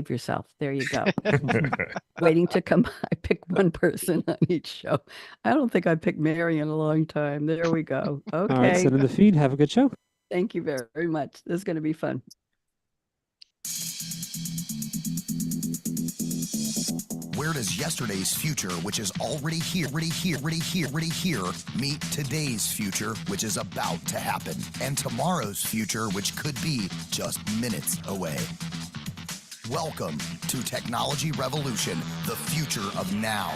yourself. There you go. Waiting to come. I pick one person on each show. I don't think I picked Mary in a long time. There we go. All right, Okay. send in the feed. Have a good show. Thank you very much. This is going to be fun. Where does yesterday's future, which is already here, meet today's future, which is about to happen, and tomorrow's future, which could be just minutes away? Welcome to Technology Revolution, the future of now,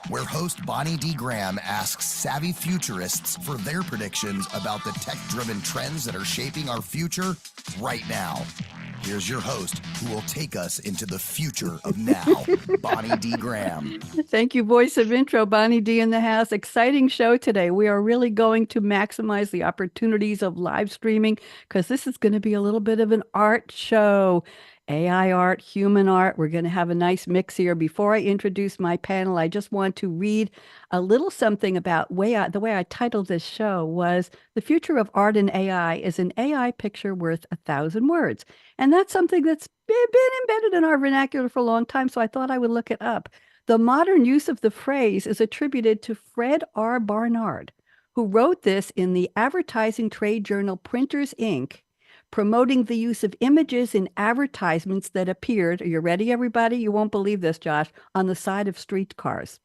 where host Bonnie D. Graham asks savvy futurists for their predictions about the tech-driven trends that are shaping our future right now. Here's your host, who will take us into the future of now, Bonnie D. Graham. Thank you, voice of intro, Bonnie D. in the house. Exciting show today. We are really going to maximize the opportunities of live streaming because this is going to be a little bit of an art show. AI art, human art. We're going to have a nice mix here. Before I introduce my panel, I just want to read a little something about the way I titled this show was The Future of Art and AI is an AI picture worth 1,000 words. And that's something that's been embedded in our vernacular for a long time, so I thought I would look it up. The modern use of the phrase is attributed to Fred R. Barnard, who wrote this in the advertising trade journal Printers, Inc., promoting the use of images in advertisements that appeared, are you ready, everybody? You won't believe this, Josh, on the side of streetcars.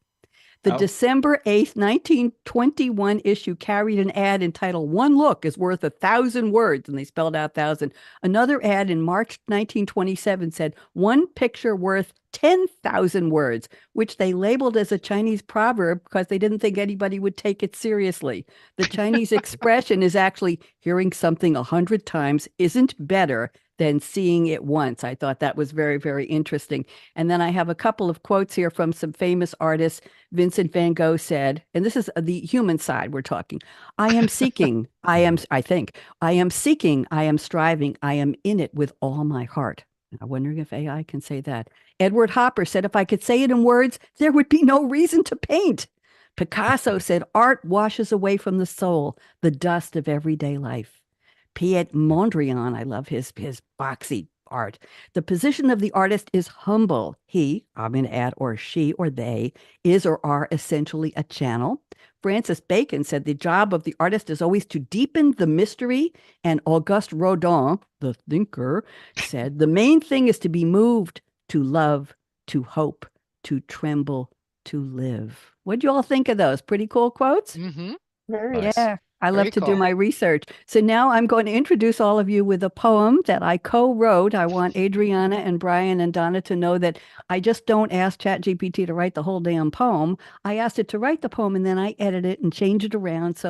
The December 8th, 1921 issue carried an ad entitled "One Look is Worth 1,000 Words," and they spelled out 1,000. Another ad in March 1927 said, "One picture worth 10,000 words," which they labeled as a Chinese proverb because they didn't think anybody would take it seriously. The Chinese expression is actually hearing something 100 times isn't better than seeing it once. I thought that was very, very interesting. And then I have a couple of quotes here from some famous artists. Vincent van Gogh said, and this is the human side we're talking, I am seeking, I am seeking, I am striving, I am in it with all my heart. I'm wondering if AI can say that. Edward Hopper said, if I could say it in words, there would be no reason to paint. Picasso said, art washes away from the soul the dust of everyday life. Piet Mondrian, I love his boxy art. The position of the artist is humble. He, I'm going to add, or she, or they, is or are essentially a channel. Francis Bacon said the job of the artist is always to deepen the mystery. And Auguste Rodin, the thinker, said the main thing is to be moved, to love, to hope, to tremble, to live. What do you all think of those? Pretty cool quotes? Mm-hmm. Very nice. Yeah. I love Very to do cool. my research. So now I'm going to introduce all of you with a poem that I co-wrote. I want Adriana and Brian and Donna to know that I just don't ask ChatGPT to write the whole damn poem. I asked it to write the poem and then I edit it and change it around.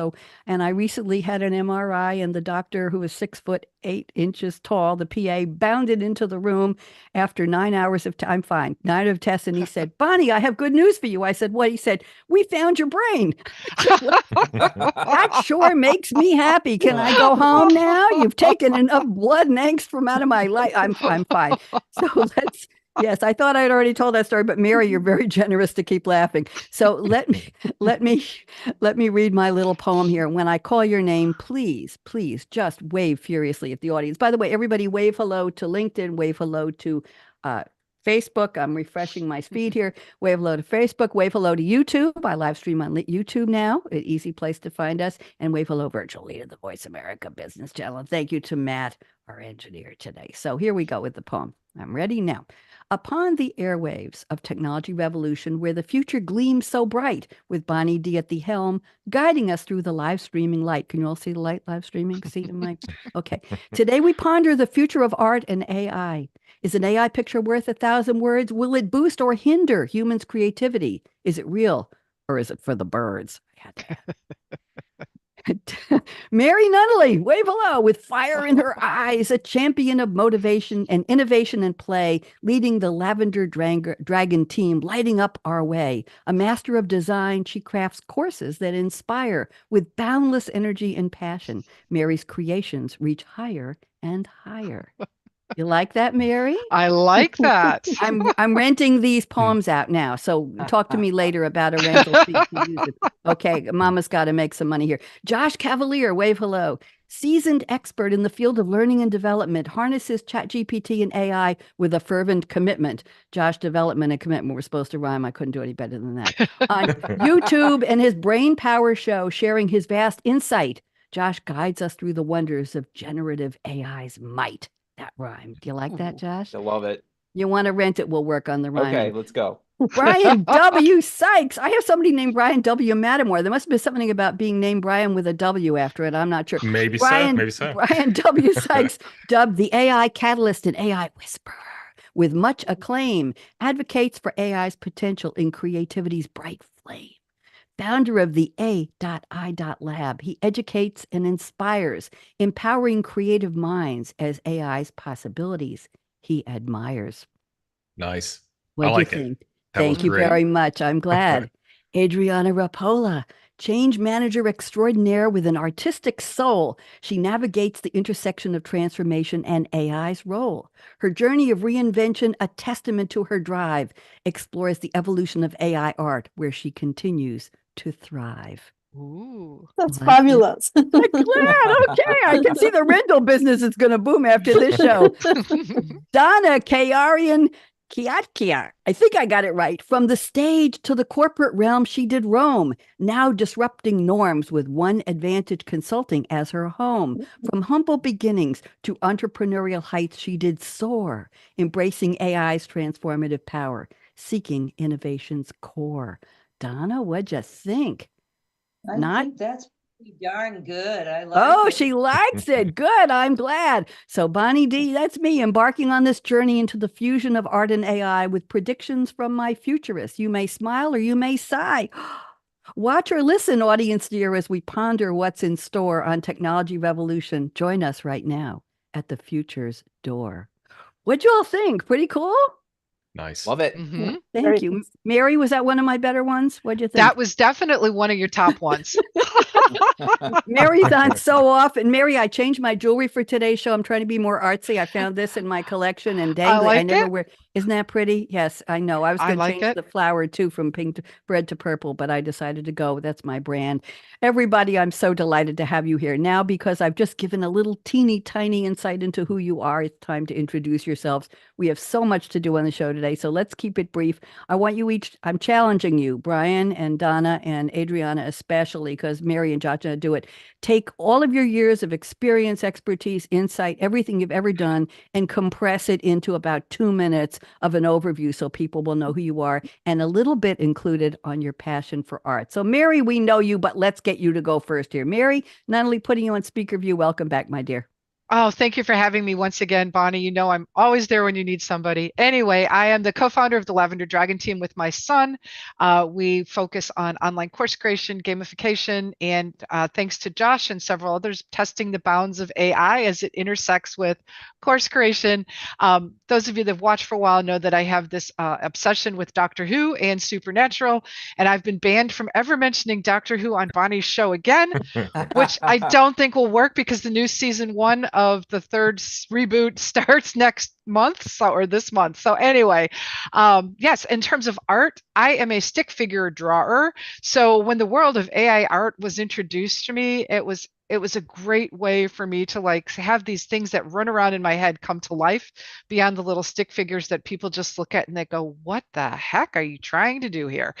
And I recently had an MRI and the doctor, who was 6'8" tall, the PA, bounded into the room after 9 hours of time. I'm fine. 9 of tests. And he said, Bonnie, I have good news for you. I said, what? He said, we found your brain. That sure makes me happy. Can I go home now? You've taken enough blood and angst from out of my life. I'm fine. So yes, I thought I'd already told that story, but Mary, you're very generous to keep laughing. So let me read my little poem here. When I call your name, please just wave furiously at the audience. By the way, everybody wave hello to LinkedIn, wave hello to Facebook. I'm refreshing my feed here. Wave hello to Facebook. Wave hello to YouTube. I live stream on YouTube now. An easy place to find us. And wave hello virtually to the Voice America Business Channel. And thank you to Matt, our engineer today. So here we go with the poem. I'm ready now. Upon the airwaves of technology revolution, where the future gleams so bright, with Bonnie D at the helm, guiding us through the live streaming light. Can you all see the light live streaming? See the mic? Okay. Today we ponder the future of art and AI. Is an AI picture worth 1,000 words? Will it boost or hinder humans' creativity? Is it real or is it for the birds? Mary Nunaley, wave hello, with fire in her eyes, a champion of motivation and innovation and play, leading the Lavender Dragon team, lighting up our way. A master of design, she crafts courses that inspire with boundless energy and passion. Mary's creations reach higher and higher. You like that, Mary? I like that. I'm renting these poems out now. So talk to me later about a rental fee to use it. Okay, Mama's got to make some money here. Josh Cavalier, wave hello. Seasoned expert in the field of learning and development, harnesses ChatGPT and AI with a fervent commitment. Josh, development and commitment were supposed to rhyme. I couldn't do any better than that. On YouTube and his Brain Power show, sharing his vast insight, Josh guides us through the wonders of generative AI's might. That rhymed. Do you like that, Josh? I love it. You want to rent it? We'll work on the rhyming. Okay, let's go. Brian W. Sykes. I have somebody named Brian W. Mattimore. There must be something about being named Brian with a W after it. I'm not sure. Maybe Brian, so. Maybe so. Brian W. Sykes, dubbed the AI catalyst and AI whisperer, with much acclaim, advocates for AI's potential in creativity's bright flame. Founder of the A.I. Lab, he educates and inspires, empowering creative minds as AI's possibilities he admires. Nice. What I do like you it. think? That Thank was you great. very much. I'm glad. Adriana Rapolla, change manager extraordinaire with an artistic soul. She navigates the intersection of transformation and AI's role. Her journey of reinvention, a testament to her drive, explores the evolution of AI art, where she continues to thrive. Ooh. That's Like it. fabulous. Glad. Okay, I can see the rental business is going to boom after this show. Donna Kayarian-Chiacchia. I think I got it right. From the stage to the corporate realm, she did roam, now disrupting norms with One Advantage Consulting as her home. From humble beginnings to entrepreneurial heights, she did soar, embracing AI's transformative power, seeking innovation's core. Donna, what'd you think? I think that's pretty darn good. I like Oh, it. she likes it. Good. I'm glad. So, Bonnie D, that's me embarking on this journey into the fusion of art and AI with predictions from my futurists. You may smile or you may sigh. Watch or listen, audience dear, as we ponder what's in store on Technology Revolution. Join us right now at the future's door. What'd you all think? Pretty cool? Nice. Love it. Mhm. Thank Very you. nice. Mary, was that one of my better ones? What'd you think? That was definitely one of your top ones. Mary's on so often. Mary, I changed my jewelry for today's show. I'm trying to be more artsy. I found this in my collection and dangly. I like never it. wear. Isn't that pretty? Yes, I know. I was I going to like change it. the flower too from pink to red to purple, but I decided to go. That's my brand. Everybody, I'm so delighted to have you here now because I've just given a little teeny tiny insight into who you are. It's time to introduce yourselves. We have so much to do on the show today, so let's keep it brief. I want you each, I'm challenging you, Brian and Donna and Adriana especially, because Mary and Josh do it. Take all of your years of experience, expertise, insight, everything you've ever done, and compress it into about 2 minutes of an overview so people will know who you are and a little bit included on your passion for art. So, Mary, we know you, but let's get you to go first here. Mary, Nunaley, putting you on speaker view. Welcome back, my dear. Oh, thank you for having me once again, Bonnie. You know, I'm always there when you need somebody. Anyway, I am the co-founder of the Lavender Dragon team with my son. We focus on online course creation, gamification, and thanks to Josh and several others, testing the bounds of AI as it intersects with course creation. Those of you that have watched for a while know that I have this obsession with Doctor Who and Supernatural, and I've been banned from ever mentioning Doctor Who on Bonnie's show again, which I don't think will work because the new season 1 of the third reboot starts next month or this month. So anyway, yes, in terms of art, I am a stick figure drawer. So when the world of AI art was introduced to me, it was a great way for me to like have these things that run around in my head come to life beyond the little stick figures that people just look at and they go, what the heck are you trying to do here?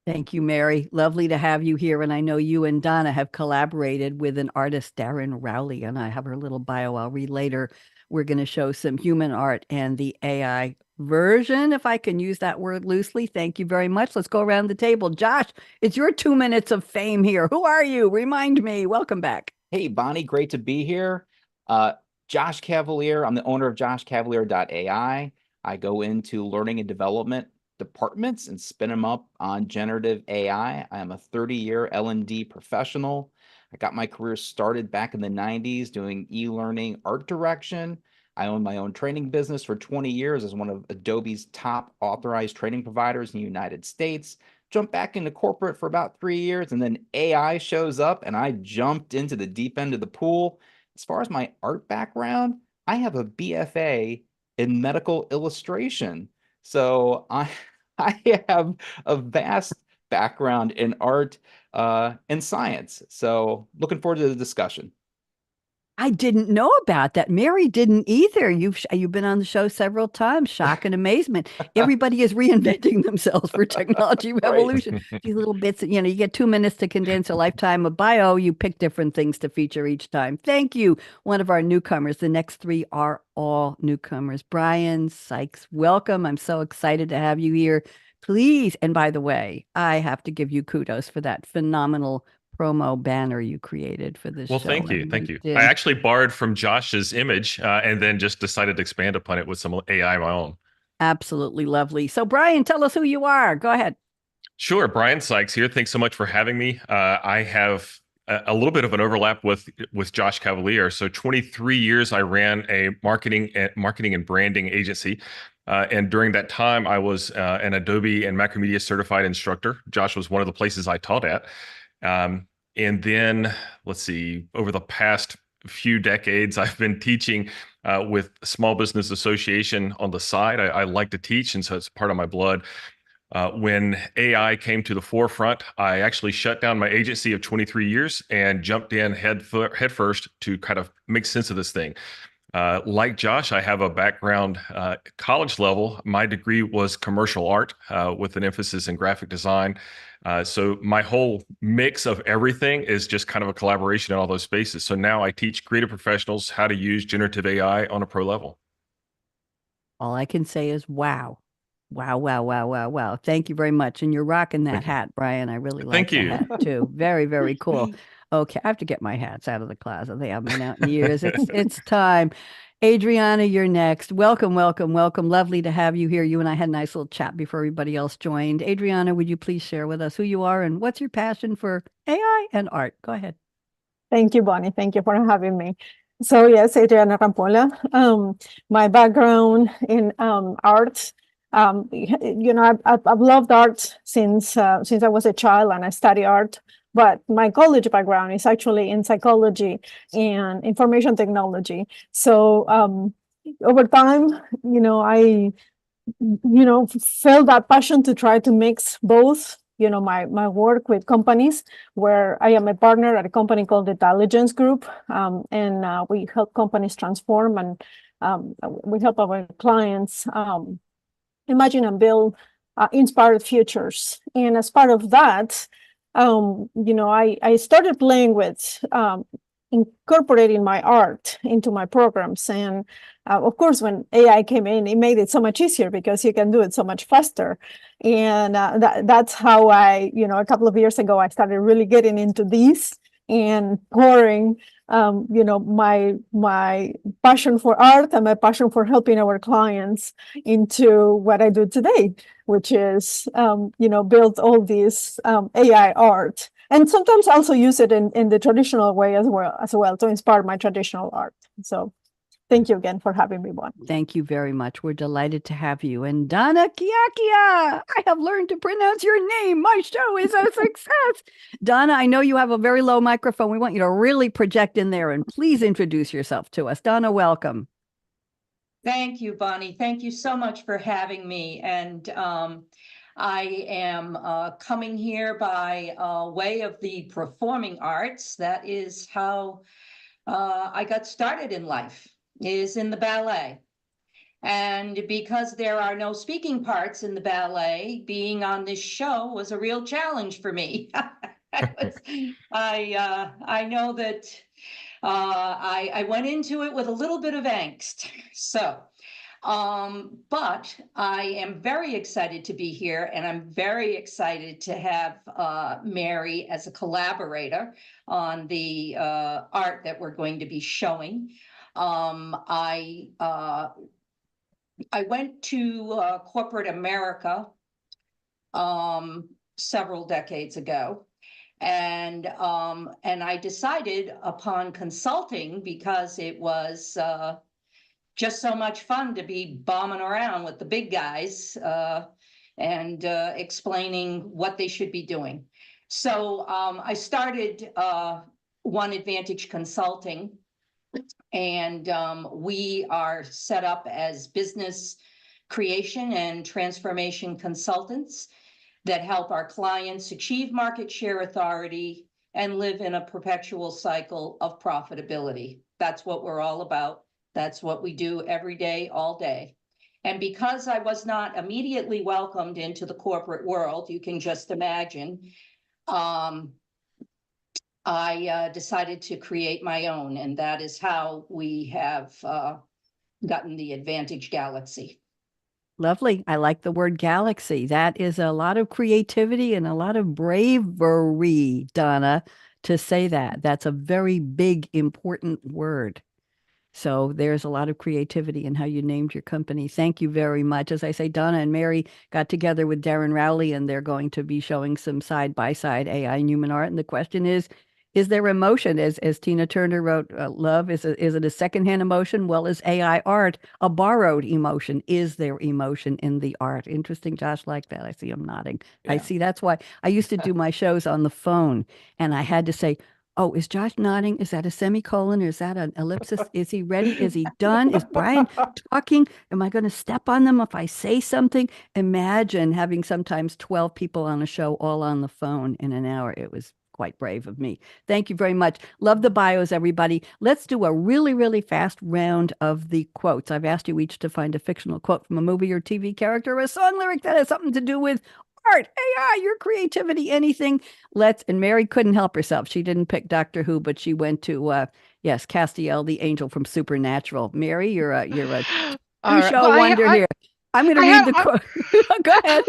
Thank you, Mary. Lovely to have you here. And I know you and Donna have collaborated with an artist, Darren Rowley, and I have her little bio I'll read later. We're going to show some human art and the AI version, if I can use that word loosely. Thank you very much. Let's go around the table. Josh, it's your 2 minutes of fame here. Who are you? Remind me. Welcome back. Hey, Bonnie, great to be here. Josh Cavalier, I'm the owner of joshcavalier.ai. I go into learning and development departments and spin them up on generative AI. I am a 30-year L&D professional. I got my career started back in the 90s doing e-learning art direction. I own my own training business for 20 years as one of Adobe's top authorized training providers in the United States. Jumped back into corporate for about 3 years, and then AI shows up, and I jumped into the deep end of the pool. as far as my art background, I have a BFA in medical illustration. So I have a vast background in art and science. So looking forward to the discussion. I didn't know about that. Mary didn't either. You've been on the show several times. Shock and amazement. Everybody is reinventing themselves for technology revolution. These little bits, you get 2 minutes to condense a lifetime of bio. You pick different things to feature each time. Thank you. One of our newcomers. The next three are all newcomers. Brian Sykes, welcome. I'm so excited to have you here. Please, and by the way, I have to give you kudos for that phenomenal promo banner you created for this Well, show. thank you. on Thank you. LinkedIn. I actually borrowed from Josh's image and then just decided to expand upon it with some AI of my own. Absolutely lovely. So, Brian, tell us who you are. Go ahead. Sure. Brian Sykes here. Thanks so much for having me. I have a little bit of an overlap with Josh Cavalier. So 23 years I ran a marketing and branding agency. And during that time, I was an Adobe and Macromedia certified instructor. Josh was one of the places I taught at. And then, let's see, over the past few decades, I've been teaching with Small Business Association on the side. I like to teach, and so it's part of my blood. When AI came to the forefront, I actually shut down my agency of 23 years and jumped in head first to kind of make sense of this thing. Like Josh, I have a background college level. My degree was commercial art with an emphasis in graphic design. So my whole mix of everything is just kind of a collaboration in all those spaces. So now I teach creative professionals how to use generative AI on a pro level. All I can say is wow. Wow, wow, wow, wow, wow. Thank you very much. And you're rocking that hat, Brian. I really like Thank the you. hat too. Very, very cool. Okay, I have to get my hats out of the closet. They haven't been out in years. It's time. Adriana, you're next. Welcome, welcome, welcome. Lovely to have you here. You and I had a nice little chat before everybody else joined. Adriana, would you please share with us who you are and what's your passion for AI and art? Go ahead. Thank you, Bonnie. Thank you for having me. So yes, Adriana Rapolla. My background in art. I've loved art since I was a child, and I study art. But my college background is actually in psychology and information technology. So over time, I felt that passion to try to mix both. My work with companies, where I am a partner at a company called Intelligence Group, and we help companies transform, and we help our clients imagine and build inspired futures. And as part of that, I started playing with incorporating my art into my programs. And of course, when AI came in, it made it so much easier because you can do it so much faster. And that's how a couple of years ago, I started really getting into these and pouring, my passion for art and my passion for helping our clients into what I do today, which is, build all this AI art. And sometimes also use it in the traditional way as well to inspire my traditional art. So thank you again for having me, Bonnie. Thank you very much. We're delighted to have you. And Donna Kayarian-Chiacchia, I have learned to pronounce your name. My show is a success. Donna, I know you have a very low microphone. We want you to really project in there, and please introduce yourself to us. Donna, welcome. Thank you, Bonnie. Thank you so much for having me. And I am coming here by way of the performing arts. That is how I got started in life, is in the ballet. And because there are no speaking parts in the ballet, being on this show was a real challenge for me. I know that I went into it with a little bit of angst. So, but I am very excited to be here, and I'm very excited to have Mary as a collaborator on the art that we're going to be showing. I went to corporate America several decades ago, and I decided upon consulting, because it was just so much fun to be bombing around with the big guys and explaining what they should be doing. So I started One Advantage Consulting And we are set up as business creation and transformation consultants that help our clients achieve market share authority and live in a perpetual cycle of profitability. That's what we're all about. That's what we do every day, all day. And because I was not immediately welcomed into the corporate world, you can just imagine, I decided to create my own, and that is how we have gotten the Advantage Galaxy. Lovely. I like the word galaxy. That is a lot of creativity and a lot of bravery, Donna, to say that. That's a very big, important word. So there's a lot of creativity in how you named your company. Thank you very much. As I say, Donna and Mary got together with Darren Rowley, and they're going to be showing some side-by-side AI and human art. And the question is there emotion? As Tina Turner wrote, love, is it a secondhand emotion? Well, is AI art a borrowed emotion? Is there emotion in the art? Interesting, Josh, like that. I see him nodding. I Yeah. see. That's why I used to do my shows on the phone, and I had to say, oh, is Josh nodding? Is that a semicolon or is that an ellipsis? Is he ready? Is he done? Is Brian talking? Am I going to step on them if I say something? Imagine having sometimes 12 people on a show all on the phone in an hour. It was quite brave of me. Thank you very much. Love the bios, everybody. Let's do a really, really fast round of the quotes. I've asked you each to find a fictional quote from a movie or TV character or a song lyric that has something to do with art, AI, your creativity, anything. And Mary couldn't help herself. She didn't pick Doctor Who, but she went to, yes, Castiel, the angel from Supernatural. Mary, you're a All right. two-show wonder here. I'm going to read the quote. Go ahead.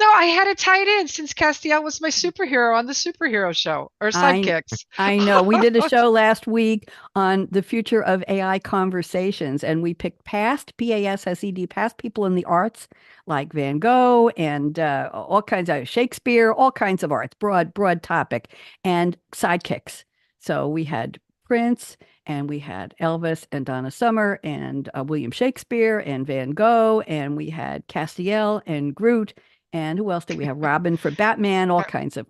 No, I had to tie it in since Castiel was my superhero on the superhero show, or sidekicks. I know. We did a show last week on the future of AI conversations, and we picked past, PASSED, past people in the arts like Van Gogh and all kinds of Shakespeare, all kinds of arts, broad topic, and sidekicks. So we had Prince, and we had Elvis and Donna Summer and William Shakespeare and Van Gogh, and we had Castiel and Groot. And who else did we have? Robin for Batman, all kinds of.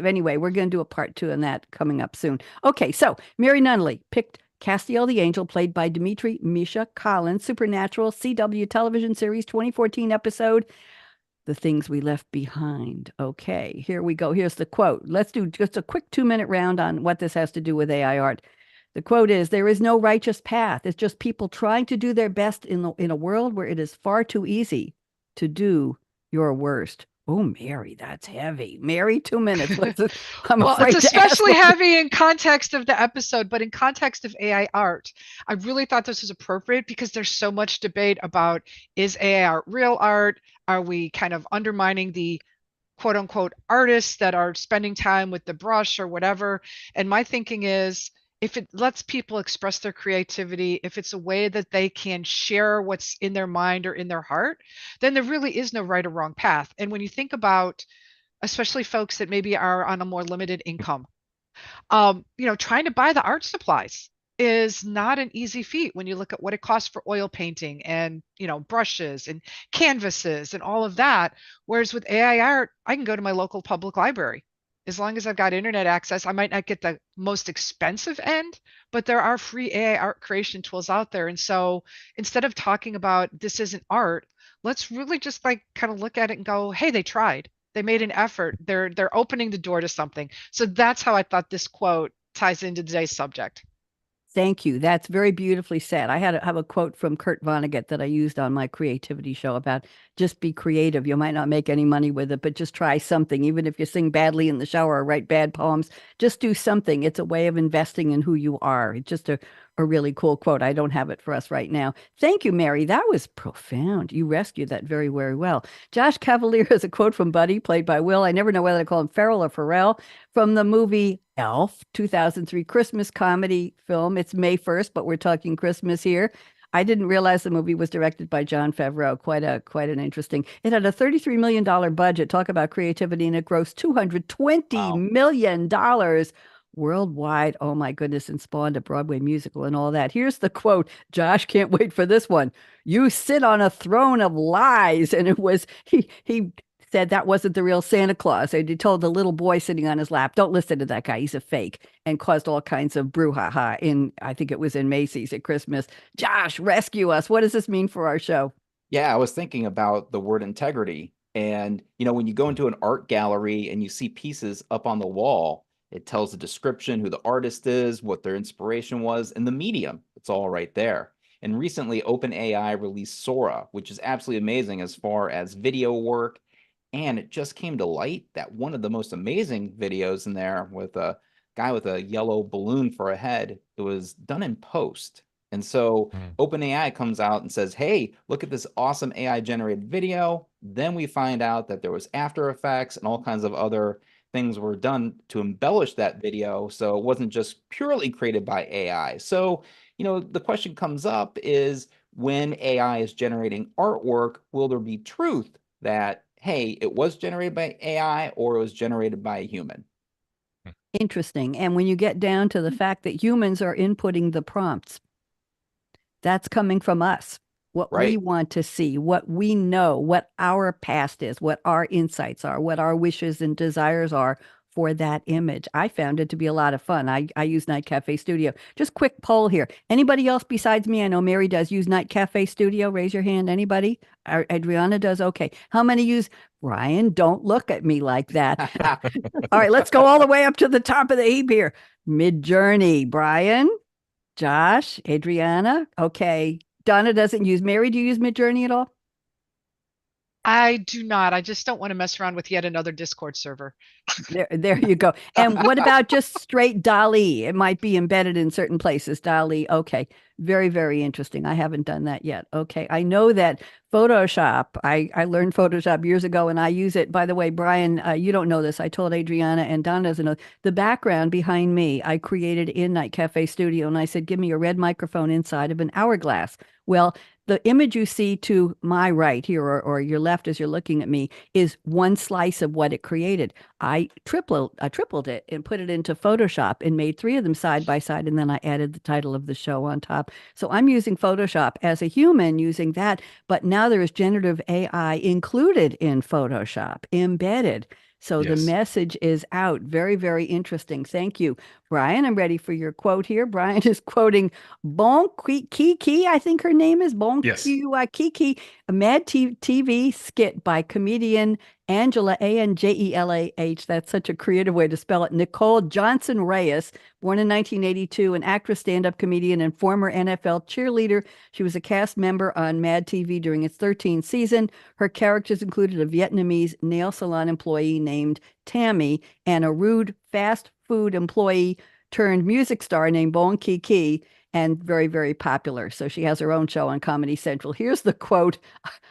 Anyway, we're going to do a part 2 on that coming up soon. Okay, so Mary Nunaley picked Castiel the Angel, played by Dimitri Misha Collins, Supernatural CW television series 2014 episode, The Things We Left Behind. Okay, here we go. Here's the quote. Let's do just a quick 2-minute round on what this has to do with AI art. The quote is, "There is no righteous path. It's just people trying to do their best in a world where it is far too easy to do your worst." Oh, Mary, that's heavy. Mary, 2 minutes. I'm Well, afraid it's to ask especially what- heavy in context of the episode, but in context of AI art, I really thought this was appropriate because there's so much debate about, is AI art real art? Are we kind of undermining the quote unquote artists that are spending time with the brush or whatever? And my thinking is, if it lets people express their creativity, if it's a way that they can share what's in their mind or in their heart, then there really is no right or wrong path. And when you think about, especially folks that maybe are on a more limited income, trying to buy the art supplies is not an easy feat when you look at what it costs for oil painting and, brushes and canvases and all of that. Whereas with AI art, I can go to my local public library. As long as I've got internet access, I might not get the most expensive end, but there are free AI art creation tools out there. And so instead of talking about this isn't art, let's really just kind of look at it and go, hey, they tried. They made an effort. They're opening the door to something. So that's how I thought this quote ties into today's subject. Thank you. That's very beautifully said. I have a quote from Kurt Vonnegut that I used on my creativity show about just be creative. You might not make any money with it, but just try something. Even if you sing badly in the shower or write bad poems, just do something. It's a way of investing in who you are. It's just a really cool quote. I don't have it for us right now. Thank you, Mary. That was profound. You rescued that very, very well. Josh Cavalier has a quote from Buddy, played by Will. I never know whether to call him Ferrell or Pharrell, from the movie Elf, 2003 Christmas comedy film. It's May 1st, but we're talking Christmas here. I didn't realize the movie was directed by Jon Favreau. Quite an interesting. It had a $33 million budget. Talk about creativity, and it grossed $220 million worldwide. Oh my goodness, and spawned a Broadway musical and all that. Here's the quote. Josh, can't wait for this one. "You sit on a throne of lies." And it was he said that wasn't the real Santa Claus. They told the little boy sitting on his lap, don't listen to that guy. He's a fake, and caused all kinds of brouhaha I think it was in Macy's at Christmas. Josh, rescue us. What does this mean for our show? Yeah, I was thinking about the word integrity. And, when you go into an art gallery and you see pieces up on the wall, it tells the description, who the artist is, what their inspiration was, and the medium. It's all right there. And recently, OpenAI released Sora, which is absolutely amazing as far as video work. And it just came to light that one of the most amazing videos in there with a guy with a yellow balloon for a head, it was done in post. And so OpenAI comes out and says, hey, look at this awesome AI generated video. Then we find out that there was After Effects and all kinds of other things were done to embellish that video. So it wasn't just purely created by AI. So, the question comes up is, when AI is generating artwork, will there be truth that, hey, it was generated by AI or it was generated by a human? Interesting. And when you get down to the fact that humans are inputting the prompts, that's coming from us, what we want to see, what we know, what our past is, what our insights are, what our wishes and desires are for that image. I found it to be a lot of fun. I use Night Cafe Studio. Just quick poll here. Anybody else besides me? I know Mary does use Night Cafe Studio. Raise your hand. Anybody? Adriana does. Okay. How many use? Brian, don't look at me like that. All right, let's go all the way up to the top of the heap here. Midjourney. Brian? Josh, Adriana. Okay. Donna doesn't use. Mary, do you use Midjourney at all? I do not. I just don't want to mess around with yet another Discord server. There you go. And what about just straight DALL-E? It might be embedded in certain places. DALL-E. Okay. Very, very interesting. I haven't done that yet. Okay. I know that Photoshop, I learned Photoshop years ago and I use it. By the way, Brian, you don't know this. I told Adriana, and Don doesn't know. The background behind me, I created in Night Cafe Studio, and I said, give me a red microphone inside of an hourglass. Well, the image you see to my right here, or your left as you're looking at me, is one slice of what it created. I tripled it and put it into Photoshop and made 3 of them side by side, and then I added the title of the show on top. So I'm using Photoshop as a human using that, but now there is generative AI included in Photoshop, embedded. So the message is out. Very, very interesting. Thank you, Brian. I'm ready for your quote here. Brian is quoting Bon Kiki, I think her name is Bon Kiki, a Mad TV skit by comedian Angela, Angelah. That's such a creative way to spell it. Nicole Johnson Reyes, born in 1982, an actress, stand-up comedian, and former NFL cheerleader. She was a cast member on Mad TV during its 13th season. Her characters included a Vietnamese nail salon employee named Tammy and a rude fast food employee turned music star named Bon Kiki, and very, very popular. So she has her own show on Comedy Central. Here's the quote.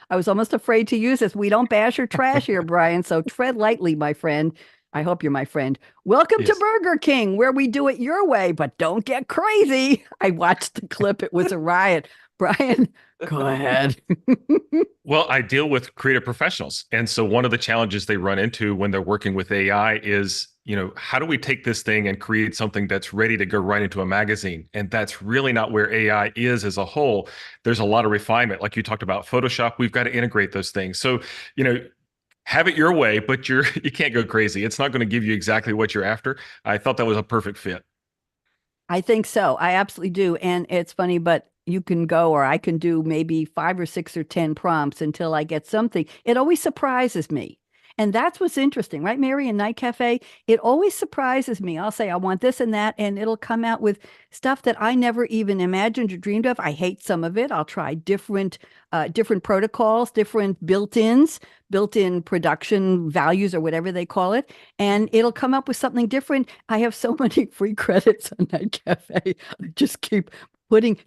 I was almost afraid to use this. We don't bash or trash here, Brian, so tread lightly, my friend. I hope you're my friend. Welcome to Burger King, where we do it your way, but don't get crazy. I watched the clip. It was a riot. Brian, go ahead. Well, I deal with creative professionals. And so one of the challenges they run into when they're working with AI is, how do we take this thing and create something that's ready to go right into a magazine? And that's really not where AI is as a whole. There's a lot of refinement. Like you talked about Photoshop, we've got to integrate those things. So, have it your way, but you can't go crazy. It's not going to give you exactly what you're after. I thought that was a perfect fit. I think so. I absolutely do. And it's funny, but you can go, or I can do maybe 5 or 6 or 10 prompts until I get something. It always surprises me. And that's what's interesting, right, Mary? In Night Cafe, it always surprises me. I'll say, I want this and that, and it'll come out with stuff that I never even imagined or dreamed of. I hate some of it. I'll try different protocols, different built-in production values, or whatever they call it, and it'll come up with something different. I have so many free credits on Night Cafe. I just keep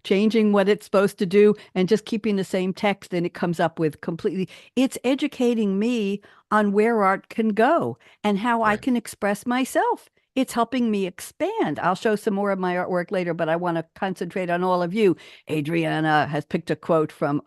changing what it's supposed to do and just keeping the same text, and it comes up with completely. It's educating me on where art can go and how I can express myself. It's helping me expand. I'll show some more of my artwork later, but I want to concentrate on all of you. Adriana has picked a quote from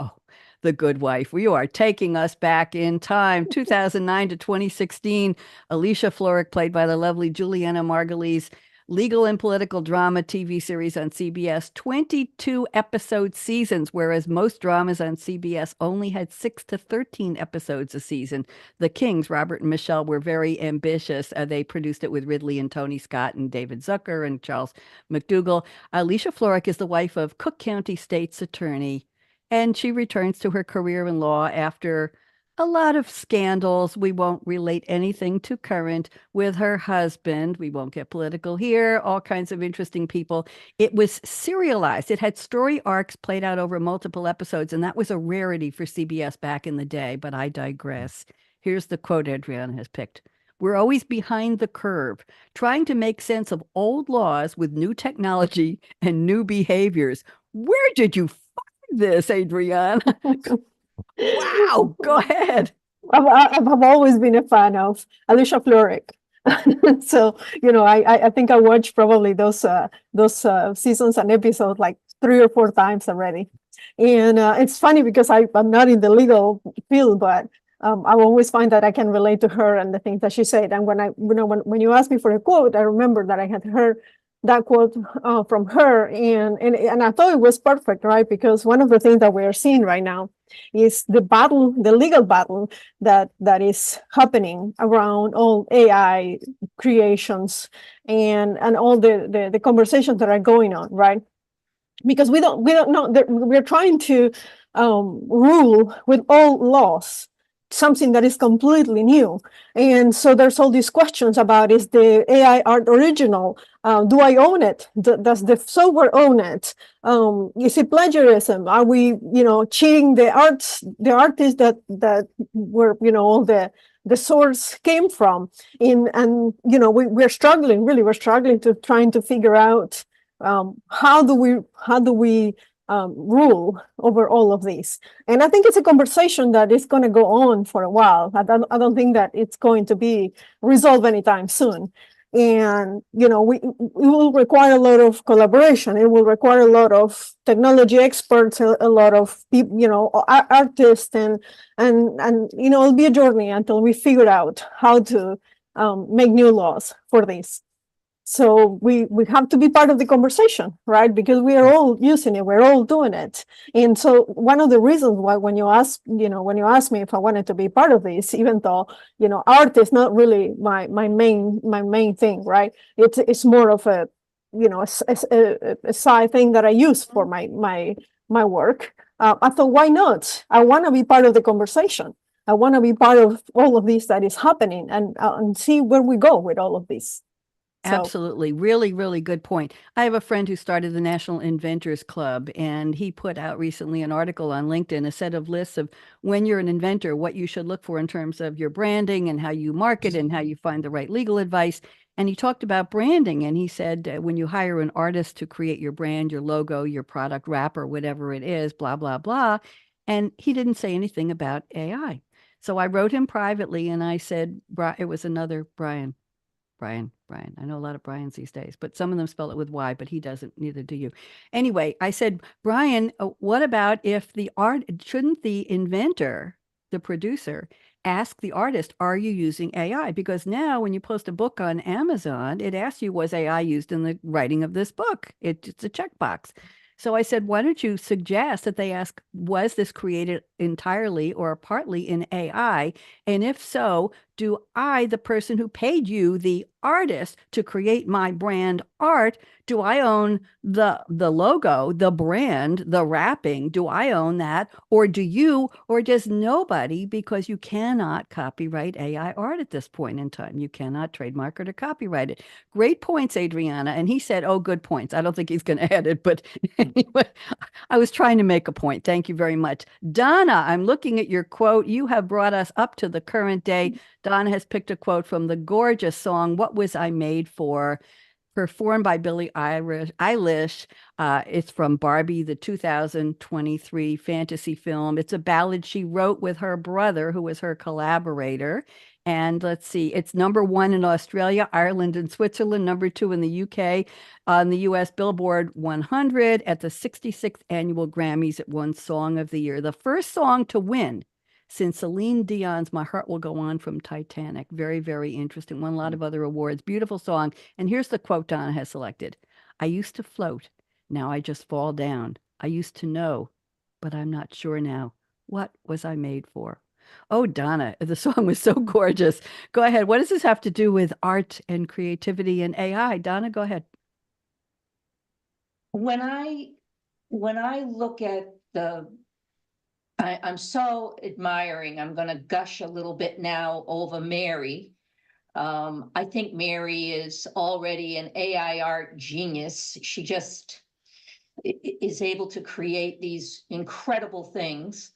The Good Wife. You are taking us back in time, 2009 to 2016. Alicia Florrick, played by the lovely Juliana Margulies, legal and political drama TV series on CBS, 22 episode seasons, whereas most dramas on CBS only had 6 to 13 episodes a season. The Kings, Robert and Michelle, were very ambitious. They produced it with Ridley and Tony Scott and David Zucker and Charles McDougall. Alicia Florrick is the wife of Cook County State's attorney, and she returns to her career in law after a lot of scandals. We won't relate anything to current with her husband. We won't get political here. All kinds of interesting people. It was serialized. It had story arcs played out over multiple episodes, and that was a rarity for CBS back in the day, but I digress. Here's the quote Adriana has picked. We're always behind the curve, trying to make sense of old laws with new technology and new behaviors. Where did you find this, Adriana? Wow, go ahead. I've always been a fan of Alicia Florrick. So, I think I watched probably those seasons and episodes like 3 or 4 times already. And it's funny because I'm not in the legal field, but I always find that I can relate to her and the things that she said. And when you asked me for a quote, I remember that I had heard that quote from her, and I thought it was perfect, right? Because one of the things that we are seeing right now is the legal battle that is happening around all AI creations and all the conversations that are going on, right? Because we don't know that we're trying to rule with all laws something that is completely new. And so there's all these questions about, is the AI art original? Do I own it? Does the software own it? Is it plagiarism? Are we, cheating the artists that were, all the source came from? We're struggling to trying to figure out how do we rule over all of these. And I think it's a conversation that is going to go on for a while. I don't think that it's going to be resolved anytime soon. And, it will require a lot of collaboration. It will require a lot of technology experts, a lot of people, artists, and it'll be a journey until we figure out how to make new laws for this. So we have to be part of the conversation, right? Because we are all using it, we're all doing it. And so one of the reasons why when you ask me if I wanted to be part of this, even though, art is not really my main thing, right? It's more of a side thing that I use for my work. I thought, why not? I want to be part of the conversation. I want to be part of all of this that is happening and see where we go with all of this. Absolutely. Really, really good point. I have a friend who started the National Inventors Club, and he put out recently an article on LinkedIn, a set of lists of when you're an inventor, what you should look for in terms of your branding and how you market and how you find the right legal advice. And he talked about branding, and he said, when you hire an artist to create your brand, your logo, your product wrapper, whatever it is, blah, blah, blah. And he didn't say anything about AI. So I wrote him privately and I said, it was another Brian. I know a lot of Brians these days, but some of them spell it with Y, but he doesn't, neither do you. Anyway, I said, Brian, what about if shouldn't the inventor, the producer, ask the artist, are you using AI? Because now when you post a book on Amazon, it asks you, was AI used in the writing of this book? It's a checkbox. So I said, why don't you suggest that they ask, was this created entirely or partly in AI? And if so, do I, the person who paid you, the artist, to create my brand art, do I own the logo, the brand, the wrapping? Do I own that? Or do you, or does nobody? Because you cannot copyright AI art at this point in time. You cannot trademark it or copyright it. Great points, Adriana. And he said, oh, good points. I don't think he's going to add it, but anyway, I was trying to make a point. Thank you very much. Donna, I'm looking at your quote. You have brought us up to the current day. Donna has picked a quote from the gorgeous song, What Was I Made For?, performed by Billie Eilish. It's from Barbie, the 2023 fantasy film. It's a ballad she wrote with her brother, who was her collaborator. And let's see, it's #1 in Australia, Ireland, and Switzerland, #2 in the UK, on the US Billboard 100. At the 66th annual Grammys, it won Song of the Year. The first song to win since Celine Dion's My Heart Will Go On from Titanic. Very, very interesting. Won a lot of other awards. Beautiful song. And here's the quote Donna has selected. I used to float. Now I just fall down. I used to know, but I'm not sure now. What was I made for? Oh, Donna, the song was so gorgeous. Go ahead. What does this have to do with art and creativity and AI? Donna, go ahead. When I look at I'm so admiring, I'm going to gush a little bit now over Mary. I think Mary is already an AI art genius. She just is able to create these incredible things.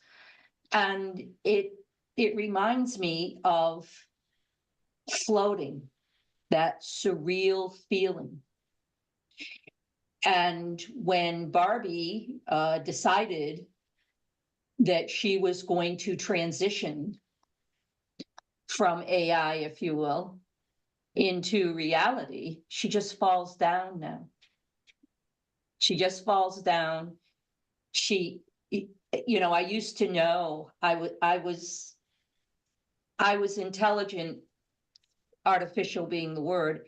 And it reminds me of floating, that surreal feeling. And when Barbie decided that she was going to transition from AI, if you will, into reality, she just falls down now. She just falls down. She, you know, I used to know I was intelligent, artificial being the word,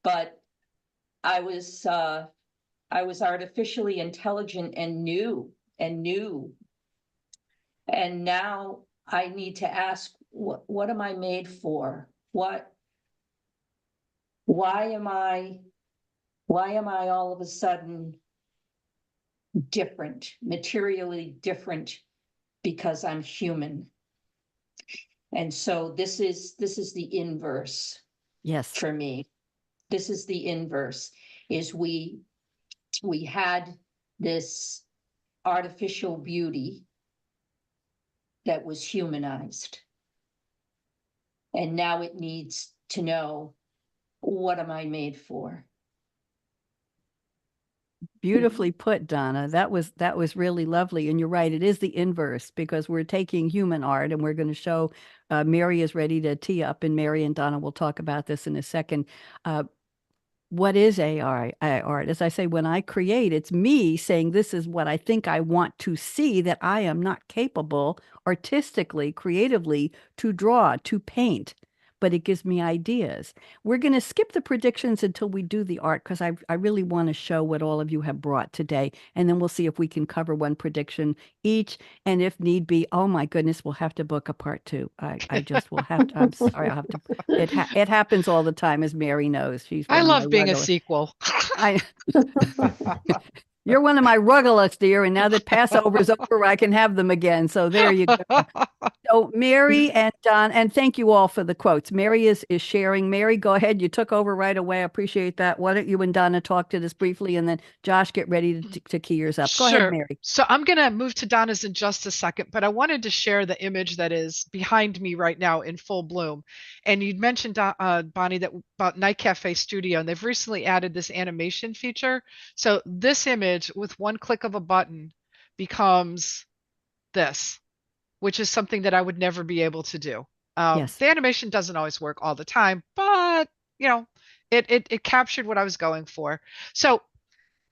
but I was artificially intelligent and new. And now I need to ask, what am I made for? Why am I all of a sudden different, materially different, because I'm human? And so this is the inverse. Yes. For me. This is the inverse, is we had this artificial beauty that was humanized. And now it needs to know, what am I made for? Beautifully put, Donna. That was really lovely. And you're right, it is the inverse, because we're taking human art and we're going to show Mary is ready to tee up, and Mary and Donna will talk about this in a second. What is AI art? As I say, when I create, it's me saying, this is what I think I want to see, that I am not capable artistically, creatively to draw, to paint, but it gives me ideas. We're going to skip the predictions until we do the art, because I really want to show what all of you have brought today. And then we'll see if we can cover one prediction each. And if need be, oh my goodness, we'll have to book a part two. I just will have to. I'm sorry. I'll have to. It happens all the time, as Mary knows. She's I one of love my being a regular- sequel. You're one of my ruggles, dear, and now that Passover's over, I can have them again. So there you go. So Mary and Don, and thank you all for the quotes. Mary is sharing. Mary, go ahead. You took over right away. I appreciate that. Why don't you and Donna talk to this briefly, and then Josh, get ready to key yours up. Go ahead, Mary. So I'm going to move to Donna's in just a second, but I wanted to share the image that is behind me right now in full bloom. And you'd mentioned, Bonnie, that about Night Cafe Studio, and they've recently added this animation feature. So this image with one click of a button becomes this, which is something that I would never be able to do. Yes. The animation doesn't always work all the time, but you know, it captured what I was going for. So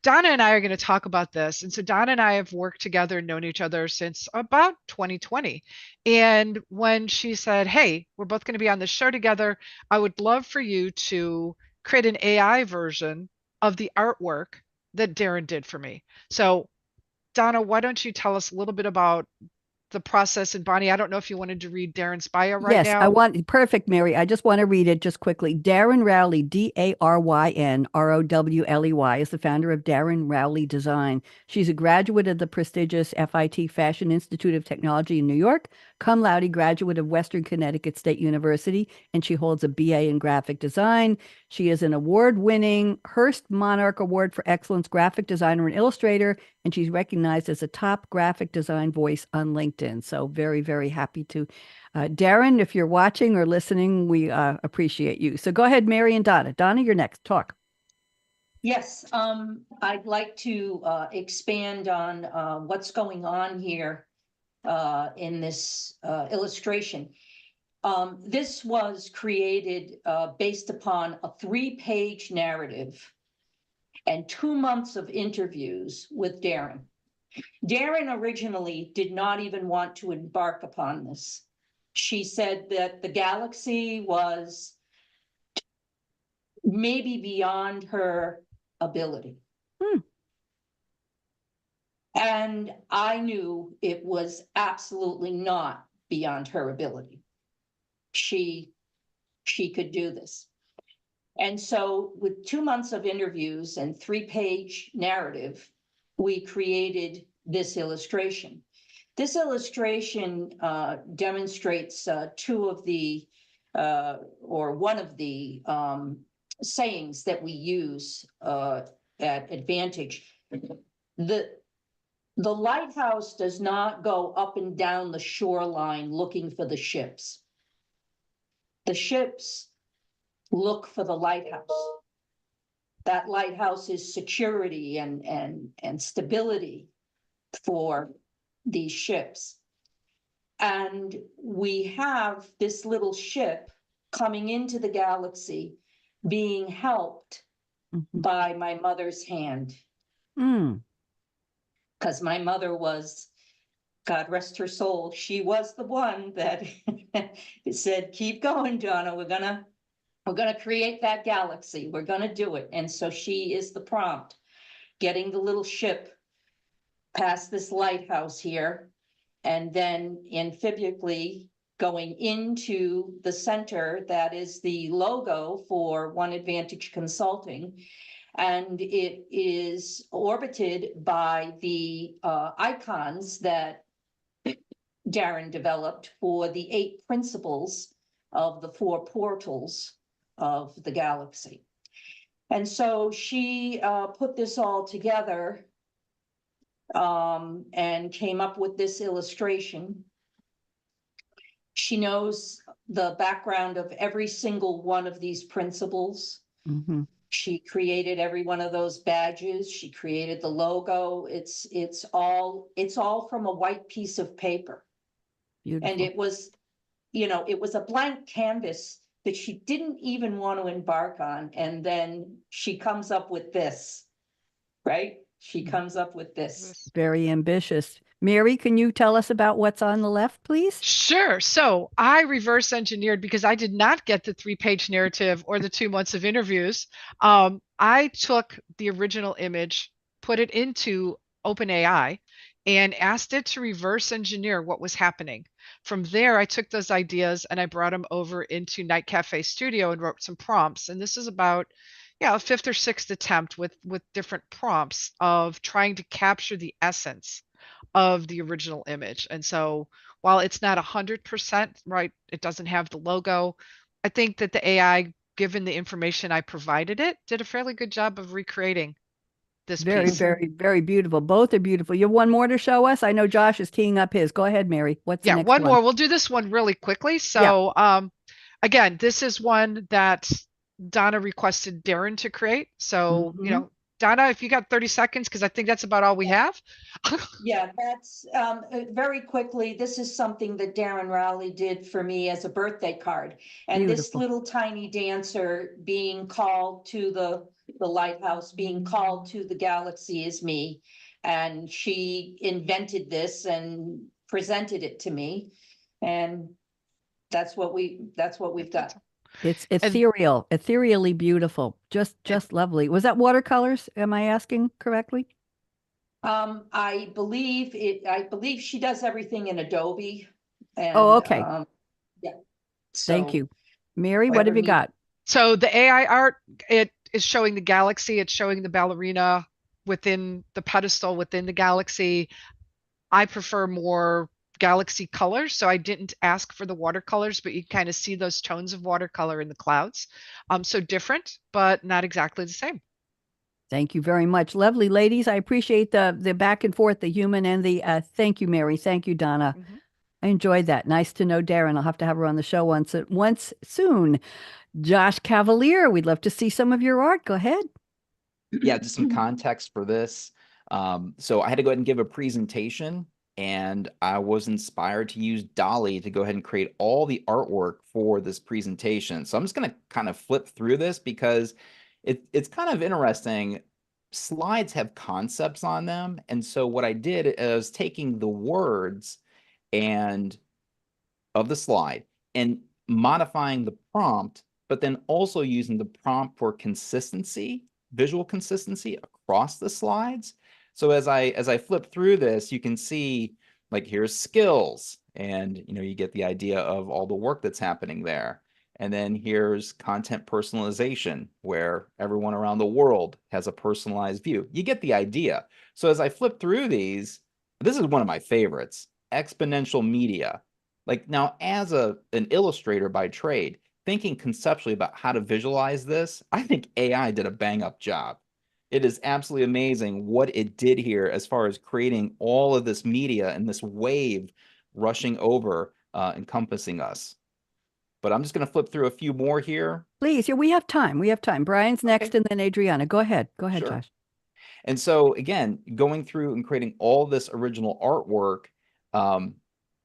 Donna and I are going to talk about this. And so Donna and I have worked together and known each other since about 2020. And when she said, hey, we're both going to be on this show together, I would love for you to create an AI version of the artwork that Darren did for me. So Donna, why don't you tell us a little bit about the process? And Bonnie, I don't know if you wanted to read Darren's bio right now. Yes, I want, perfect, Mary. I just want to read it just quickly. Darren Rowley, DARYN ROWLEY, is the founder of Darren Rowley Design. She's a graduate of the prestigious FIT Fashion Institute of Technology in New York, cum laude graduate of Western Connecticut State University, and she holds a BA in graphic design. She is an award-winning Hearst Monarch Award for Excellence graphic designer and illustrator, and she's recognized as a top graphic design voice on LinkedIn. So very, very happy to. Darren, if you're watching or listening, we appreciate you. So go ahead, Mary and Donna. Donna, you're next. Talk. Yes, I'd like to expand on what's going on here in this illustration. This was created based upon a 3-page narrative and 2 months of interviews with Darren. Darren originally did not even want to embark upon this. She said that the galaxy was maybe beyond her ability. And I knew it was absolutely not beyond her ability. She could do this. And so with 2 months of interviews and 3-page narrative, we created this illustration. This illustration demonstrates two of the, or one of the sayings that we use at Advantage. The lighthouse does not go up and down the shoreline looking for the ships. The ships look for the lighthouse. That lighthouse is security and stability for these ships. And we have this little ship coming into the galaxy being helped by my mother's hand. Because my mother was, God rest her soul, she was the one that said, keep going, Donna, we're gonna create that galaxy, we're gonna do it. And so she is the prompt, getting the little ship past this lighthouse here, and then amphibically going into the center that is the logo for One Advantage Consulting. And it is orbited by the icons that Darren developed for the 8 principles of the 4 portals of the galaxy. And so she put this all together and came up with this illustration. She knows the background of every single one of these principles. She created every one of those badges. She created the logo. It's all from a white piece of paper. Beautiful. And it was, it was a blank canvas that she didn't even want to embark on. And then she comes up with this, right? She comes up with this. Very ambitious. Mary, can you tell us about what's on the left, please? Sure. So I reverse engineered because I did not get the 3-page narrative or the 2 months of interviews. I took the original image, put it into OpenAI, and asked it to reverse engineer what was happening. From there, I took those ideas and I brought them over into Night Cafe Studio and wrote some prompts. And this is about a 5th or 6th attempt with different prompts of trying to capture the essence of the original image. And so while it's not 100% right, it doesn't have the logo, I think that the AI, given the information I provided it, did a fairly good job of recreating this piece. Very beautiful. Both are beautiful. You have one more to show us? I know Josh is teeing up his. Go ahead, Mary. What's the next one? One more. We'll do this one really quickly. So again, this is one that Donna requested Darren to create. So, Donna, if you got 30 seconds, because I think that's about all we have. Yeah, that's very quickly. This is something that Darren Rowley did for me as a birthday card. And Beautiful. This little tiny dancer being called to the lighthouse, being called to the galaxy is me. And she invented this and presented it to me. And that's what we've got. It's ethereal, ethereally beautiful. Just lovely. Was that watercolors? Am I asking correctly? I believe she does everything in Adobe. And, okay. Yeah. Thank you. Mary, what have you got? So the AI art, it is showing the galaxy. It's showing the ballerina within the pedestal within the galaxy. I prefer more galaxy colors, so I didn't ask for the watercolors, but you kind of see those tones of watercolor in the clouds. So different, but not exactly the same. Thank you very much. Lovely ladies. I appreciate the back and forth, the human and the thank you, Mary. Thank you, Donna. I enjoyed that. Nice to know Darren. I'll have to have her on the show once soon. Josh Cavalier, we'd love to see some of your art. Go ahead. Yeah, just some context for this. So I had to go ahead and give a presentation, and I was inspired to use Dolly to go ahead and create all the artwork for this presentation. So I'm just going to kind of flip through this because it's kind of interesting. slides have concepts on them. And so what I did is taking the words and of the slide and modifying the prompt, but then also using the prompt for consistency, visual consistency across the slides. So as I flip through this, you can see like here's skills, and you get the idea of all the work that's happening there. And then here's content personalization, where everyone around the world has a personalized view. You get the idea. So as I flip through these, this is one of my favorites, exponential media. Like now, as an illustrator by trade, thinking conceptually about how to visualize this, I think AI did a bang up job. It is absolutely amazing what it did here as far as creating all of this media and this wave rushing over, encompassing us. But I'm just going to flip through a few more here. Please, yeah, we have time. We have time. Brian's next, Okay. and then Adriana. Go ahead. Go ahead, Sure. Josh. And so again, going through and creating all this original artwork,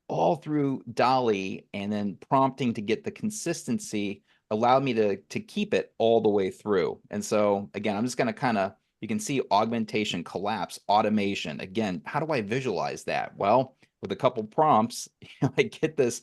all through Dolly, and then prompting to get the consistency allowed me to keep it all the way through. And so again, I'm just going to you can see augmentation, collapse, automation. Again, how do I visualize that? Well, with a couple prompts, I get this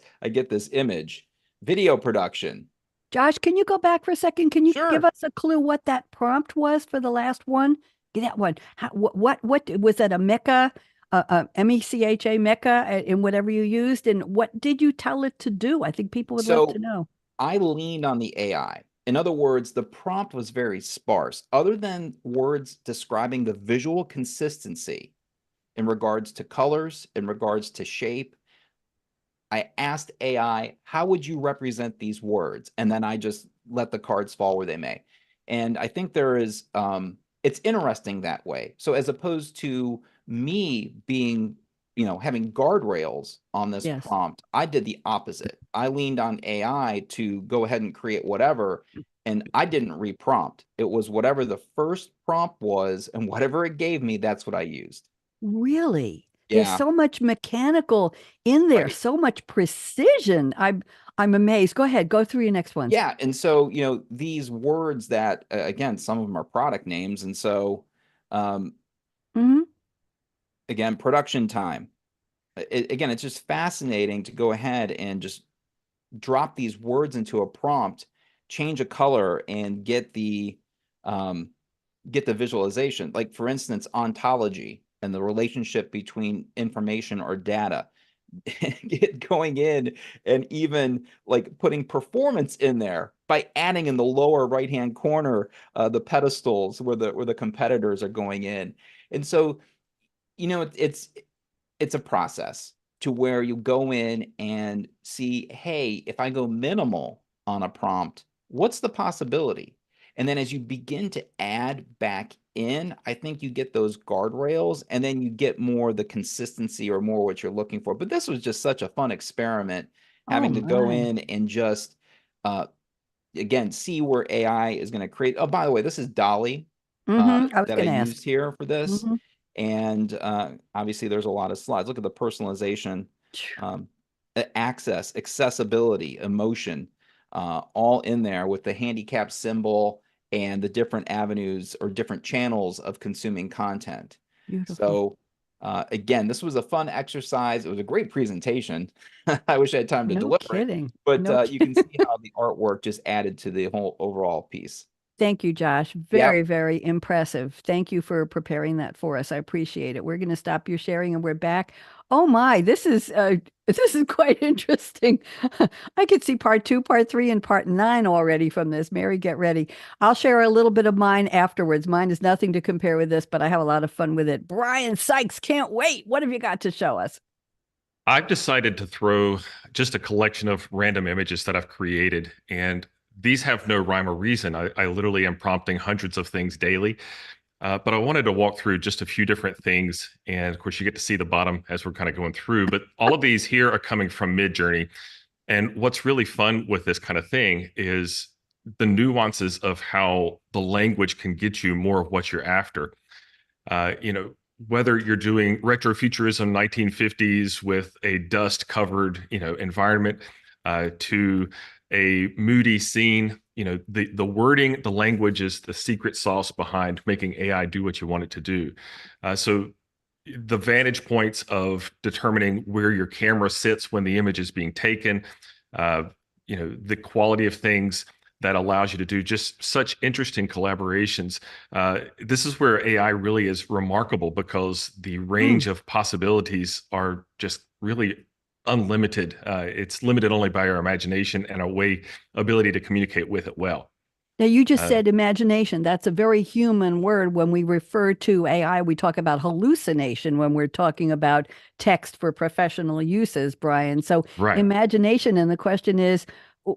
image. Video production. Josh, can you go back for a second? Can you Sure. give us a clue what that prompt was for the last one? That one. What was that, a mecha, MECHA mecha in whatever you used? And what did you tell it to do? I think people would love to know. I leaned on the AI. In other words, the prompt was very sparse. Other than words describing the visual consistency in regards to colors, in regards to shape, I asked AI, how would you represent these words? And then I just let the cards fall where they may. And I think there is, it's interesting that way. So as opposed to me being, having guardrails on this Yes. prompt, I did the opposite. I leaned on AI to go ahead and create whatever, and I didn't reprompt. It was whatever the first prompt was, and whatever it gave me, that's what I used. Really? There's Yeah. so much mechanical in there, Right. so much precision. I'm amazed. Go ahead, go through your next ones. Yeah, and so these words that again, some of them are product names, and so Hmm. again, production time. Again, it's just fascinating to go ahead and just drop these words into a prompt, change a color, and get the visualization. Like for instance, ontology and the relationship between information or data. Going in and even like putting performance in there by adding in the lower right hand corner the pedestals where the competitors are going in. And so it's a process to where you go in and see, hey, if I go minimal on a prompt, what's the possibility? And then as you begin to add back in, I think you get those guardrails, and then you get more the consistency or more what you're looking for. But this was just such a fun experiment, having to go in and just, again, see where AI is going to create. Oh, by the way, this is Dolly I was that I going to ask. used here for this. Mhm. And obviously there's a lot of slides. Look at the personalization, accessibility, emotion, all in there with the handicap symbol and the different avenues or different channels of consuming content. Beautiful. So again, this was a fun exercise. It was a great presentation. I wish I had time to No deliver kidding. it, but No you can see how the artwork just added to the whole overall piece. Thank you, Josh. Very, very impressive. Thank you for preparing that for us. I appreciate it. We're going to stop your sharing and we're back. Oh my, this is quite interesting. I could see part 2, part 3, and part 9 already from this. Mary, get ready. I'll share a little bit of mine afterwards. Mine is nothing to compare with this, but I have a lot of fun with it. Brian Sykes, can't wait. What have you got to show us? I've decided to throw just a collection of random images that I've created, and these have no rhyme or reason. I literally am prompting hundreds of things daily. But I wanted to walk through just a few different things. And of course, you get to see the bottom as we're kind of going through. But all of these here are coming from Midjourney. And what's really fun with this kind of thing is the nuances of how the language can get you more of what you're after. Whether you're doing retrofuturism 1950s with a dust covered, environment, to a moody scene, the wording, the language is the secret sauce behind making AI do what you want it to do. So the vantage points of determining where your camera sits when the image is being taken, the quality of things that allows you to do just such interesting collaborations. This is where AI really is remarkable, because the range of possibilities are just really unlimited. It's limited only by our imagination and our ability to communicate with it well. Now, you just said imagination. That's a very human word. When we refer to AI, we talk about hallucination when we're talking about text for professional uses, Brian. So Right. Imagination, and the question is,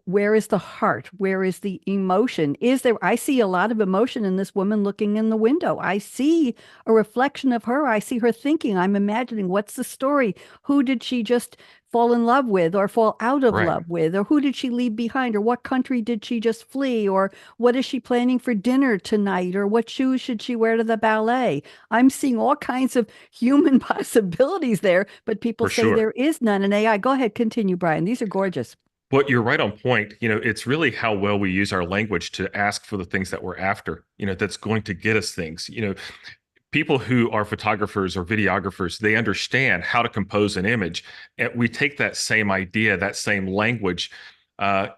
where is the heart? Where is the emotion? I see a lot of emotion in this woman looking in the window. I see a reflection of her. I see her thinking. I'm imagining, what's the story? Who did she just fall in love with or fall out of Right. love with? Or who did she leave behind? Or what country did she just flee? Or what is she planning for dinner tonight? Or what shoes should she wear to the ballet? I'm seeing all kinds of human possibilities there, but people For say sure. there is none in AI. Go ahead, continue, Brian. These are gorgeous. But you're right on point. It's really how well we use our language to ask for the things that we're after, that's going to get us things. People who are photographers or videographers, they understand how to compose an image. And we take that same idea, that same language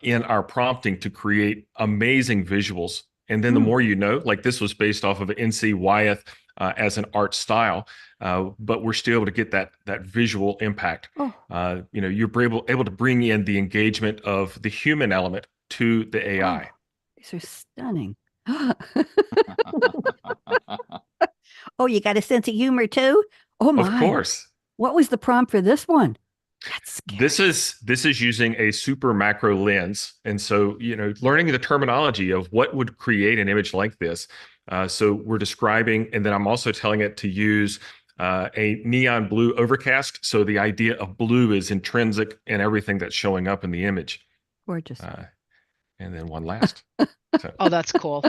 in our prompting to create amazing visuals. And then the more like this was based off of N.C. Wyeth as an art style, but we're still able to get that visual impact. You're able to bring in the engagement of the human element to the AI. These are stunning. Oh, you got a sense of humor too? Oh my. Of course. What was the prompt for this one? That's scary. This is using a super macro lens. And so, learning the terminology of what would create an image like this. So we're describing, and then I'm also telling it to use a neon blue overcast. So the idea of blue is intrinsic in everything that's showing up in the image. Gorgeous. And then one last. So. Oh, that's cool.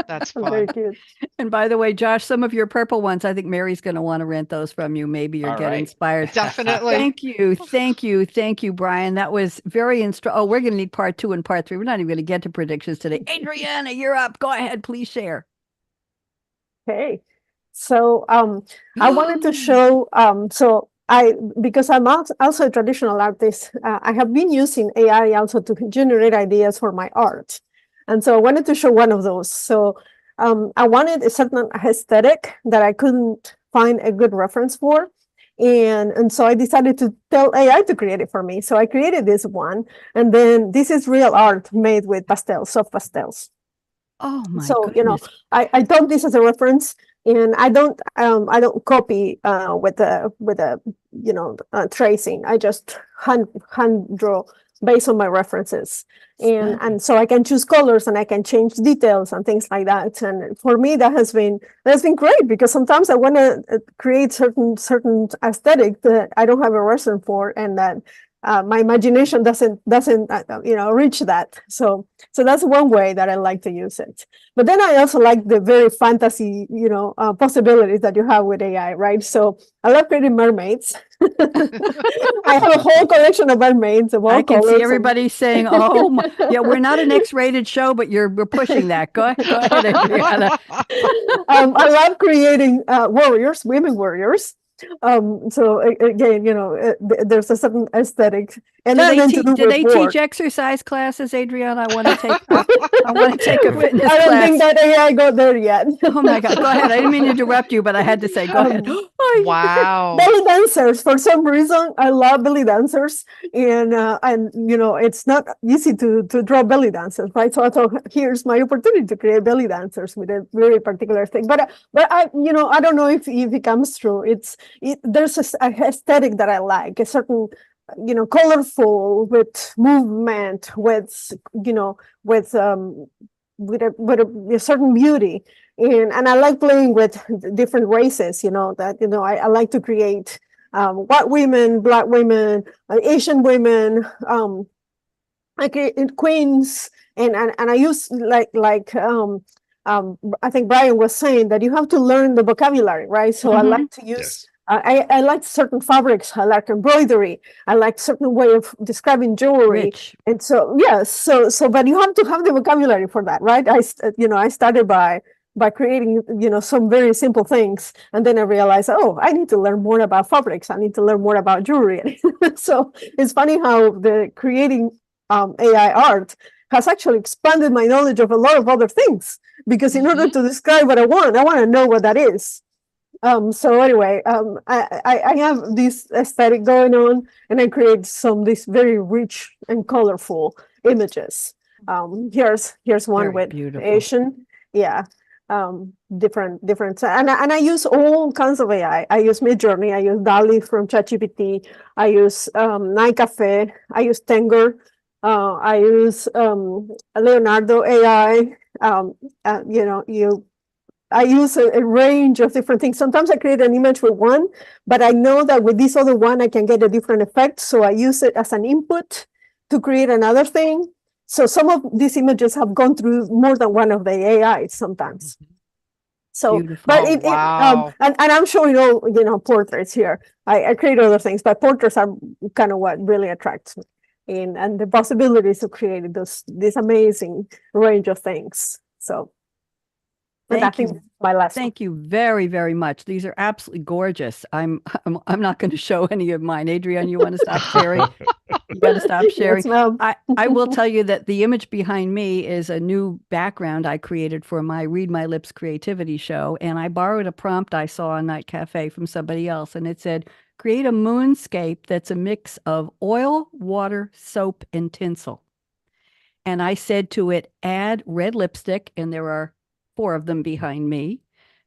That's fun. Very cute. And by the way, Josh, some of your purple ones, I think Mary's going to want to rent those from you. Maybe you'll get inspired. Definitely. Thank you, Brian. That was very we're going to need part 2 and part 3. We're not even going to get to predictions today. Adriana, you're up. Go ahead, please share. Okay. So I wanted to show, because I'm also a traditional artist, I have been using AI also to generate ideas for my art. And so I wanted to show one of those. So I wanted a certain aesthetic that I couldn't find a good reference for. And so I decided to tell AI to create it for me. So I created this one. And then this is real art made with pastels, soft pastels. Oh my so goodness. I took this as a reference, and I don't copy with a tracing. I just hand draw based on my references, and so I can choose colors and I can change details and things like that. And for me, that's been great, because sometimes I want to create certain aesthetic that I don't have a reference for, and that my imagination doesn't reach that. So that's one way that I like to use it. But then I also like the very fantasy possibilities that you have with AI, right? So I love creating mermaids. I have a whole collection of mermaids of all I can colors. see everybody saying, "Oh, my. Yeah, we're not an X-rated show, but we're pushing that." Go ahead, Adriana. I love creating women warriors. So again, there's a certain aesthetic, and do they teach exercise classes, Adriana? I want to take a fitness class. I don't think that AI got there yet. Oh my God, go ahead. I didn't mean to interrupt you, but I had to say, go ahead. Wow. Belly dancers, for some reason, I love belly dancers, and it's not easy to draw belly dancers, right? So I thought, here's my opportunity to create belly dancers with a very particular thing. But I don't know if it comes true. There's a aesthetic that I like, a certain colorful, with movement, with a certain beauty, and I like playing with different races. I like to create white women, black women, Asian women. I create queens, and I use I think Brian was saying that you have to learn the vocabulary, right? So I like to use I like certain fabrics. I like embroidery. I like certain way of describing jewelry. Rich. And so, yes, but you have to have the vocabulary for that, right? I started by creating, some very simple things. And then I realized, oh, I need to learn more about fabrics. I need to learn more about jewelry. So it's funny how the creating AI art has actually expanded my knowledge of a lot of other things. Because in order to describe what I want to know what that is. So anyway, I have this aesthetic going on, and I create these very rich and colorful images. Here's one Very with beautiful. Asian, yeah, different, and I use all kinds of AI. I use Midjourney, I use DALL-E from ChatGPT, I use Night Cafe, I use Tenger, I use Leonardo AI. I use a range of different things. Sometimes I create an image with one, but I know that with this other one, I can get a different effect. So I use it as an input to create another thing. So some of these images have gone through more than one of the AIs sometimes. So, Beautiful. but wow. and I'm showing all, portraits here. I create other things, but portraits are kind of what really attracts me. And the possibilities of creating this amazing range of things. So. Thank you. My last Thank you very, very much. These are absolutely gorgeous. I'm not going to show any of mine. Adrienne, you want to stop sharing? You got to stop sharing. Yes, I will tell you that the image behind me is a new background I created for my Read My Lips creativity show. And I borrowed a prompt I saw on Night Cafe from somebody else. And it said, create a moonscape that's a mix of oil, water, soap, and tinsel. And I said to it, add red lipstick. And there are 4 of them behind me.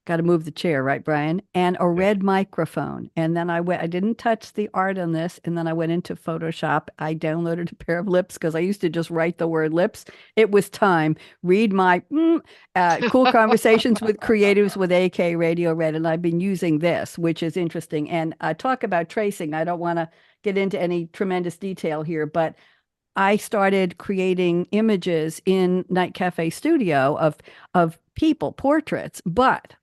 Got to move the chair, right, Brian? And a red microphone. And then I didn't touch the art on this. And then I went into Photoshop. I downloaded a pair of lips because I used to just write the word lips. It was time. Read my cool conversations with creatives with AK Radio Red. And I've been using this, which is interesting. And talk about tracing. I don't want to get into any tremendous detail here, but I started creating images in Night Cafe Studio of people, portraits, but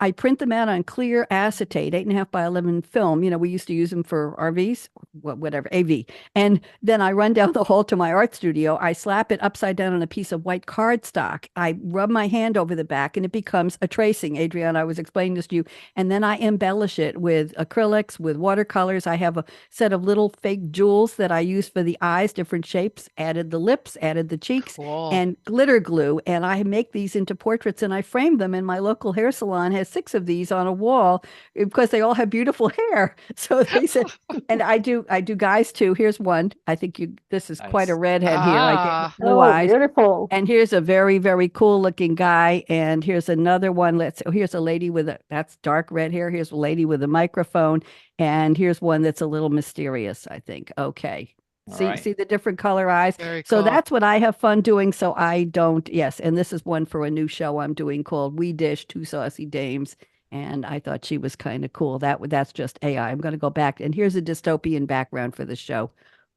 I print them out on clear acetate, 8.5 by 11 film. We used to use them for RVs, whatever, AV. And then I run down the hall to my art studio. I slap it upside down on a piece of white cardstock. I rub my hand over the back and it becomes a tracing. Adrienne, I was explaining this to you. And then I embellish it with acrylics, with watercolors. I have a set of little fake jewels that I use for the eyes, different shapes, added the lips, added the cheeks, Cool. and glitter glue. And I make these into portraits and I frame them. And my local hair salon has 6 of these on a wall because they all have beautiful hair. So they said, and I do guys too. Here's one. I think this is quite a redhead here. I did blue eyes. Beautiful. And here's a very, very cool looking guy. And here's another one. Here's a lady that's dark red hair. Here's a lady with a microphone. And here's one that's a little mysterious, I think. Okay. See the different color eyes. Very So cool. that's what I have fun doing. So I don't, yes. And this is one for a new show I'm doing called We Dish, 2 Saucy Dames. And I thought she was kind of cool. That's just AI. I'm going to go back. And here's a dystopian background for the show.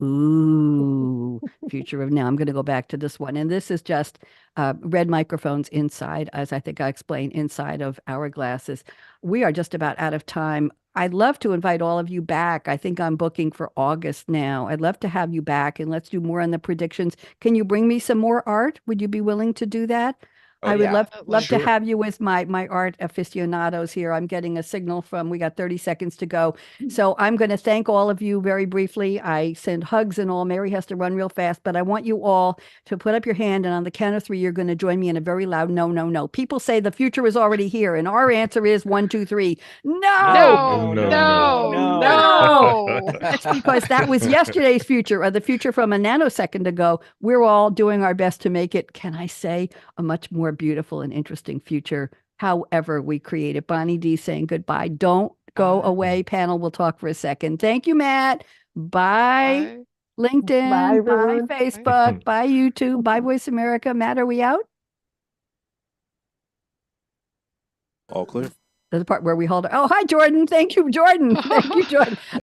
Ooh, future of now. I'm going to go back to this one. And this is just red microphones inside, as I think I explained, inside of hourglasses. We are just about out of time. I'd love to invite all of you back. I think I'm booking for August now. I'd love to have you back and let's do more on the predictions. Can you bring me some more art? Would you be willing to do that? I would love to have you with my art aficionados here. I'm getting a signal we got 30 seconds to go. So I'm going to thank all of you very briefly. I send hugs and all. Mary has to run real fast, but I want you all to put up your hand. And on the count of 3, you're going to join me in a very loud no, no, no. People say the future is already here. And our answer is 1, 2, 3. No, no. That's because that was yesterday's future or the future from a nanosecond ago. We're all doing our best to make it, can I say, a much more beautiful and interesting future, however we create it. Bonnie D saying goodbye. Don't go away. Panel, we'll talk for a second. Thank you, Matt. Bye. LinkedIn. Bye, Facebook. Bye, YouTube. Bye, Voice America. Matt, are we out? All clear. The part where we hold. Oh, hi, Jordan. Thank you, Jordan. Thank you, Jordan.